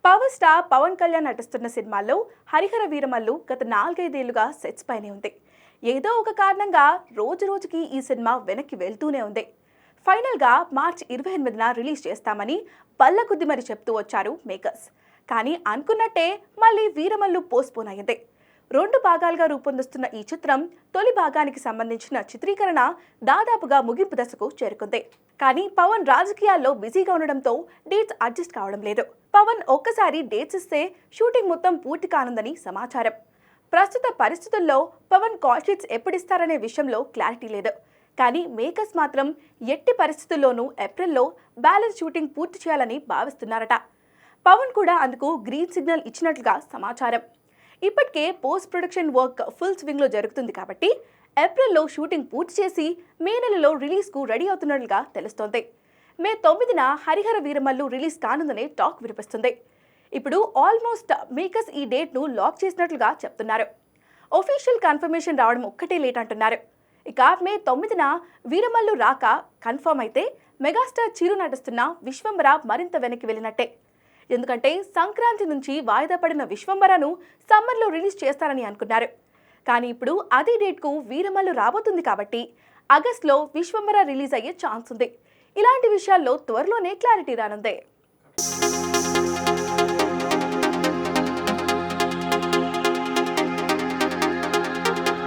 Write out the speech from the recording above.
Power star Pawan Kalyan నటిస్తున్న సినిమాల్లో హరిహర వీరమల్లు గత 4-5 ఏళ్లుగా సెట్స్ పైనే ఉంది. ఏదో ఒక కారణంగా రోజు రోజుకి ఈ సినిమా వెనక్కి వెళ్తూనే ఉంది. ఫైనల్గా మార్చి 28న రిలీజ్ చేస్తామని బల్లగుద్ది మరి చెప్తూ వచ్చారు మేకర్స్. కానీ అనుకున్నట్టే మళ్ళీ వీరమల్లు పోస్ట్పోన్ అయింది. 2 భాగాలుగా రూపొందిస్తున్న ఈ చిత్రం తొలి భాగానికి సంబంధించిన చిత్రీకరణ దాదాపుగా ముగింపు దశకు చేరుకుంది. కానీ పవన్ రాజకీయాల్లో బిజీగా ఉండడంతో డేట్స్ అడ్జస్ట్ కావడం లేదు. పవన్ ఒక్కసారి డేట్స్ ఇస్తే షూటింగ్ మొత్తం పూర్తి కానుందని సమాచారం. ప్రస్తుత పరిస్థితుల్లో పవన్ కాల్ షీట్స్ ఎప్పుడిస్తారనే విషయంలో క్లారిటీ లేదు. కానీ మేకర్స్ మాత్రం ఎట్టి పరిస్థితుల్లోనూ ఏప్రిల్లో బ్యాలెన్స్ షూటింగ్ పూర్తి చేయాలని భావిస్తున్నారట. పవన్ కూడా అందుకు గ్రీన్ సిగ్నల్ ఇచ్చినట్లుగా సమాచారం. ఇప్పటికే పోస్ట్ ప్రొడక్షన్ వర్క్ ఫుల్ స్వింగ్లో జరుగుతుంది కాబట్టి ఏప్రిల్లో షూటింగ్ పూర్తి చేసి మే నెలలో రిలీజ్కు రెడీ అవుతున్నట్లుగా తెలుస్తోంది. మే 9న హరిహర వీరమల్లు రిలీజ్ కానుందనే టాక్ వినిపిస్తుంది. ఇప్పుడు ఆల్మోస్ట్ మేకర్స్ ఈ డేట్ను లాక్ చేసినట్లుగా చెప్తున్నారు. ఒఫీషియల్ కన్ఫర్మేషన్ రావడం ఒక్కటే లేట్ అంటున్నారు. ఇక మే 9న వీరమల్లు రాక కన్ఫర్మ్ అయితే మెగాస్టార్ చిరు నటిస్తున్న విశ్వంబర మరింత వెనక్కి వెళ్ళినట్టే. ఎందుకంటే సంక్రాంతి నుంచి వాయిదా పడిన విశ్వంబరను సమ్మర్లో రిలీజ్ చేస్తారని అనుకున్నారు. కానీ ఇప్పుడు అదే డేట్కు వీరమల్లు రాబోతుంది కాబట్టి ఆగస్టులో విశ్వంబర రిలీజ్ అయ్యే ఛాన్స్ ఉంది. ఇలాంటి విషయాల్లో త్వరలోనే క్లారిటీ రానుంది.